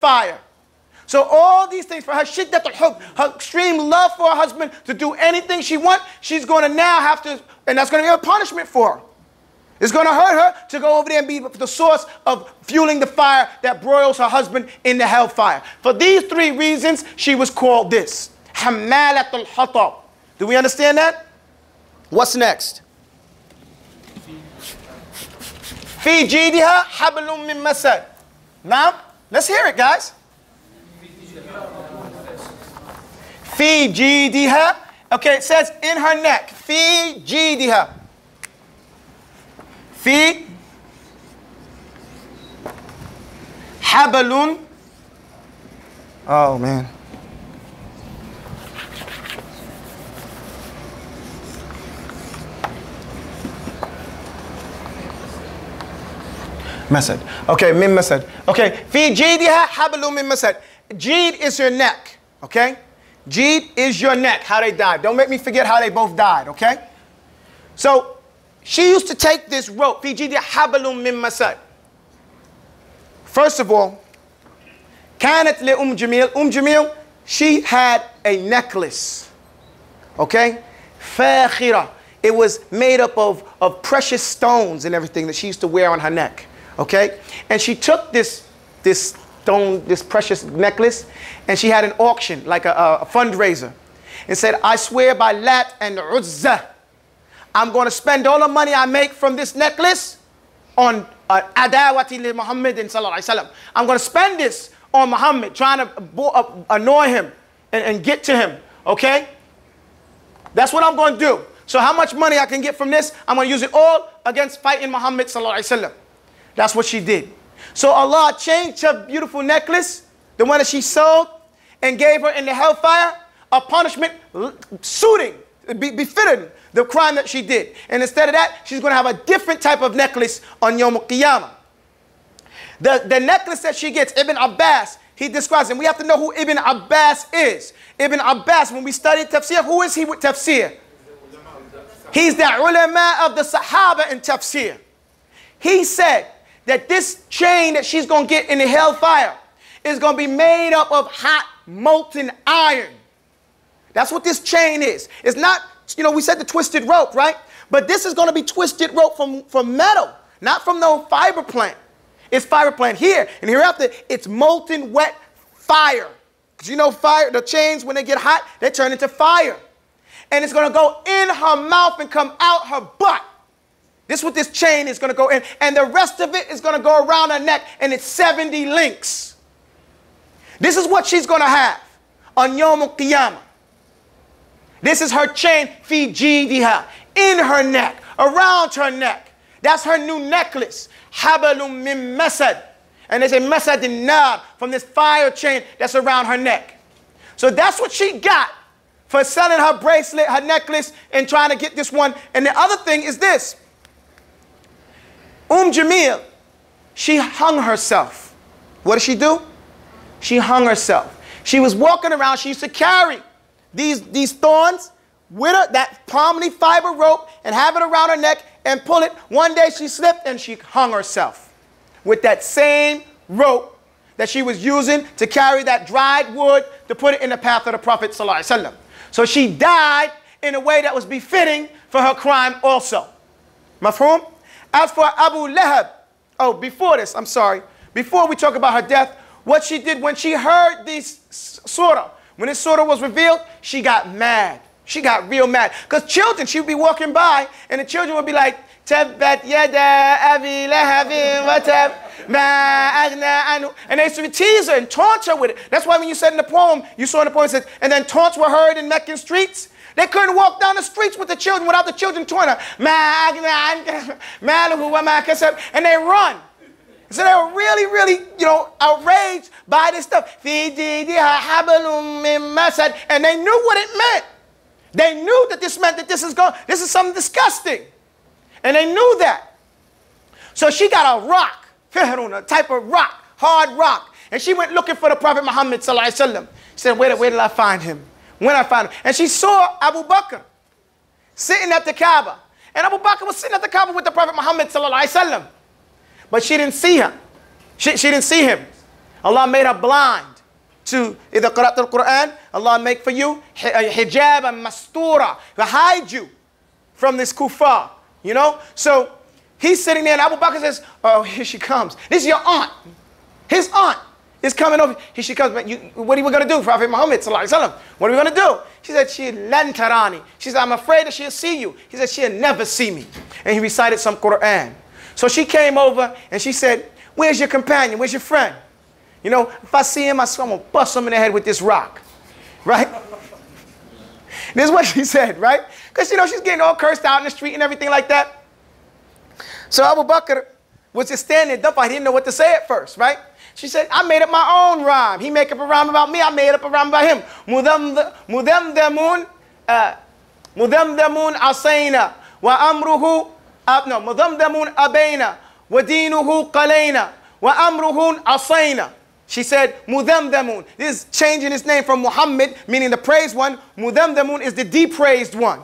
fire. So all these things for her, shiddatul hub, her extreme love for her husband, to do anything she wants, she's going to now have to, and that's going to be a punishment for her. It's going to hurt her to go over there and be the source of fueling the fire that broils her husband in the hellfire. For these three reasons, she was called this. Hammalatul hatab. Do we understand that? What's next? Fi jidiha hablum min masad. Now, let's hear it, guys. Fi jidiha. Okay, it says in her neck. Fi jidiha. Fi hablun. Oh, man. Masad. Okay, min masad. Okay, fi jidiha hablum min masad. Jid is your neck, okay? Jid is your neck, how they died. Don't make me forget how they both died, okay? So, she used to take this rope, fi jidiha hablum min masad. First of all, kanat li Jamil. Jamil, she had a necklace, okay? Fakhira. It was made up of precious stones and everything that she used to wear on her neck. Okay, and she took this precious necklace, and she had an auction, like a fundraiser, and said, I swear by Lat and Uzza, I'm going to spend all the money I make from this necklace on adawati li Muhammadin sallallahu alaihi wasallam. I'm going to spend this on Muhammad, trying to annoy him and get to him. Okay, that's what I'm going to do. So how much money I can get from this, I'm going to use it all against fighting Muhammad sallallahu alaihi wasallam. That's what she did. So Allah changed her beautiful necklace, the one that she sold, and gave her in the hellfire a punishment suiting, befitting the crime that she did. And instead of that, she's going to have a different type of necklace on Yawm al-Qiyamah. The necklace that she gets, Ibn Abbas, he describes, and we have to know who Ibn Abbas is. Ibn Abbas, when we study tafsir, who is he with tafsir? He's the ulama of the Sahaba in tafsir. He said that this chain that she's going to get in the hellfire is going to be made up of hot, molten iron. That's what this chain is. It's not, you know, we said the twisted rope, right? But this is going to be twisted rope from metal, not from no fiber plant. It's fiber plant here, and hereafter, it's molten wet fire. Because you know fire, the chains, when they get hot, they turn into fire. And it's going to go in her mouth and come out her butt. This is what this chain is going to go in. And the rest of it is going to go around her neck. And it's 70 links. This is what she's going to have on Yawm al-Qiyamah. This is her chain, fi jidiha, in her neck, around her neck. That's her new necklace. Habalum min masad. And they say masad in nar, from this fire chain that's around her neck. So that's what she got for selling her bracelet, her necklace, and trying to get this one. And the other thing is this. Jamil, she hung herself. What did she do? She hung herself. She was walking around. She used to carry these thorns with her, that palm leaf fiber rope, and have it around her neck and pull it. One day she slipped and she hung herself with that same rope that she was using to carry that dried wood to put it in the path of the Prophet ﷺ. So she died in a way that was befitting for her crime also. Mafhum? As for Abu Lahab, oh, before this, I'm sorry, before we talk about her death, what she did when she heard this surah, when this surah was revealed, she got mad. She got real mad. Because children, she would be walking by, and the children would be like, Tabbat yada abi lahabin wa tab ma agna anhu. And they used to tease her and taunt her with it. That's why when you said in the poem, you saw in the poem, it said, and then taunts were heard in Meccan streets. They couldn't walk down the streets with the children without the children taunting her. And they run. So they were really, really, you know, outraged by this stuff. And they knew what it meant. They knew that this meant that this is something disgusting. And they knew that. So she got a rock, a type of rock, hard rock. And she went looking for the Prophet Muhammad sallallahu alaihi wasallam. She said, where did I find him? When I found him. And she saw Abu Bakr sitting at the Kaaba. And Abu Bakr was sitting at the Kaaba with the Prophet Muhammad sallallahu alaihi wasallam. But she didn't see him. She didn't see him. Allah made her blind to إِذَا قَرَأْتَ الْقُرْآنِ. Allah make for you hijab and mastura to hide you from this kuffar. You know? So he's sitting there and Abu Bakr says, oh, here she comes. This is your aunt. His aunt is coming over. Here she comes. What are we going to do, Prophet Muhammad sallallahu alaihi wasallam? What are we going to do? She said, she lan tarani. She said, I'm afraid that she'll see you. He said, she'll never see me. And he recited some Quran. So she came over and she said, where's your companion? Where's your friend? You know, if I see him, I'm going to bust him in the head with this rock. Right? This is what she said, right? Because, you know, she's getting all cursed out in the street and everything like that. So Abu Bakr was just standing there. I didn't know what to say at first, right? She said, I made up my own rhyme. He made up a rhyme about me. I made up a rhyme about him. Mudamdamun asayna wa amruhu no mudamdamun abayna wa dinuhu qalayna wa amruhu asayna. She said, Mudamdamun. This is changing his name from Muhammad, meaning the praised one. Mudamdamun is the depraised one.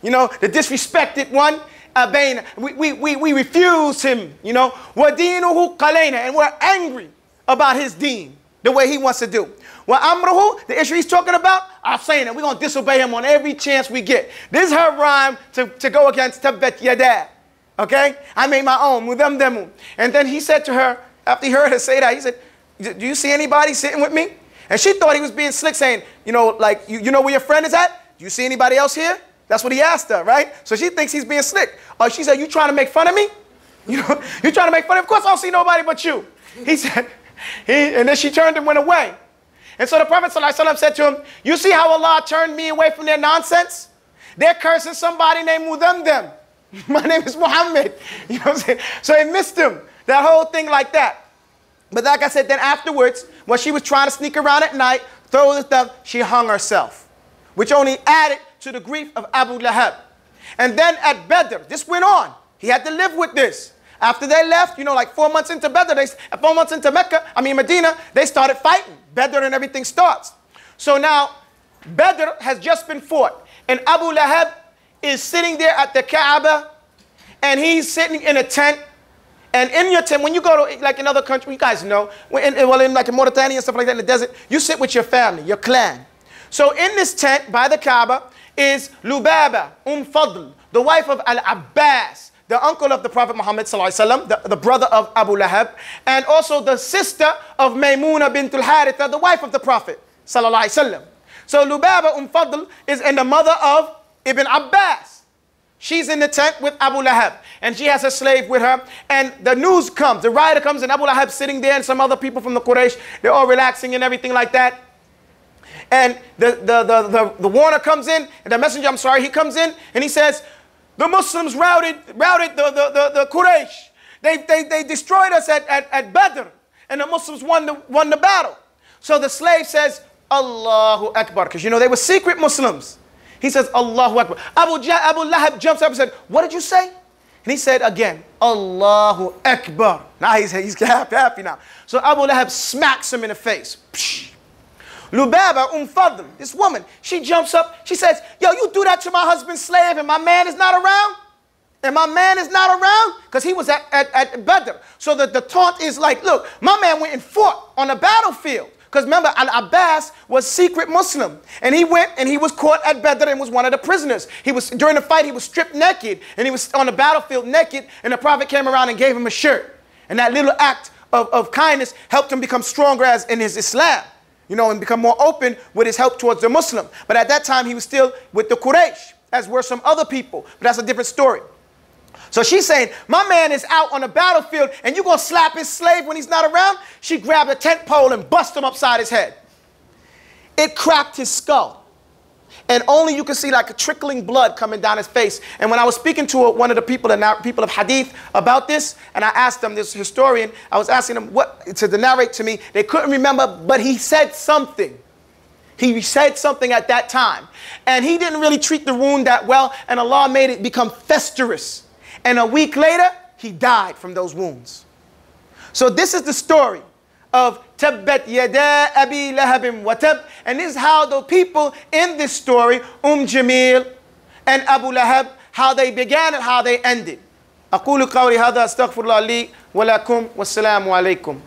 You know, the disrespected one. Abayna. We refuse him, you know. Wa dinuhu qalayna. And we're angry about his deen, the way he wants to do. Wa amruhu, the issue he's talking about, asayna. We're going to disobey him on every chance we get. This is her rhyme to go against Tabbat Yadah. Okay? I made my own. Mudamdamun. And then he said to her, after he heard her say that, he said, do you see anybody sitting with me? And she thought he was being slick, saying, you know, like, you know where your friend is at? Do you see anybody else here? That's what he asked her, right? So she thinks he's being slick. She said, you trying to make fun of me? You know, you trying to make fun of me? Of course I don't see nobody but you. He said, and then she turned and went away. And so the Prophet ﷺ said to him, you see how Allah turned me away from their nonsense? They're cursing somebody named Mudamdam. My name is Muhammad. You know what I'm saying? So he missed him. That whole thing like that. But like I said, then afterwards, when she was trying to sneak around at night, throw the stuff, she hung herself, which only added to the grief of Abu Lahab. And then at Badr, this went on. He had to live with this. After they left, you know, like 4 months into Badr, 4 months into Medina, they started fighting. Badr and everything starts. So now, Badr has just been fought. And Abu Lahab is sitting there at the Kaaba, and he's sitting in a tent. And in your tent, when you go to, like in other countries, you guys know, in like in Mauritania and stuff like that in the desert, you sit with your family, your clan. So in this tent by the Kaaba is Lubaba Fadl, the wife of Al-Abbas, the uncle of the Prophet Muhammad sallallahu alaihi wasallam, the brother of Abu Lahab, and also the sister of Maymuna bint al-Haritha, the wife of the Prophet sallallahu alaihi wasallam. So Lubaba Fadl is and the mother of Ibn Abbas. She's in the tent with Abu Lahab, and she has a slave with her, and the news comes, the rider comes, and Abu Lahab sitting there, and some other people from the Quraysh, they're all relaxing and everything like that. And the warner comes in, and the messenger, I'm sorry, he comes in, and he says, the Muslims routed the Quraysh. They destroyed us at Badr, and the Muslims won the battle. So the slave says, Allahu Akbar, because you know they were secret Muslims. He says, Allahu Akbar. Abu Lahab jumps up and said, what did you say? And he said again, Allahu Akbar. Now he's happy now. So Abu Lahab smacks him in the face. Psh. Lubaba Fadl, this woman, she jumps up. She says, yo, you do that to my husband's slave and my man is not around? And my man is not around? Because he was at Badr. So the taunt is like, look, my man went and fought on the battlefield. Because remember, Al-Abbas was secret Muslim. And he went and he was caught at Badr and was one of the prisoners. During the fight, he was stripped naked. And he was on the battlefield naked. And the Prophet came around and gave him a shirt. And that little act of kindness helped him become stronger as in his Islam. You know, and become more open with his help towards the Muslim. But at that time, he was still with the Quraysh, as were some other people. But that's a different story. So she's saying, my man is out on the battlefield and you're going to slap his slave when he's not around? She grabbed a tent pole and bust him upside his head. It cracked his skull. And only you could see like a trickling blood coming down his face. And when I was speaking to one of the people of Hadith about this, and I asked them, this historian, I was asking them what to narrate to me. They couldn't remember, but he said something. He said something at that time. And he didn't really treat the wound that well, and Allah made it become festering. And a week later, he died from those wounds. So this is the story of Tabbat Yada Abi Lahabin wa Tab. And this is how the people in this story, Jamil and Abu Lahab, how they began and how they ended. أقول قولي هذا أستغفر الله لي ولكم والسلام عليكم.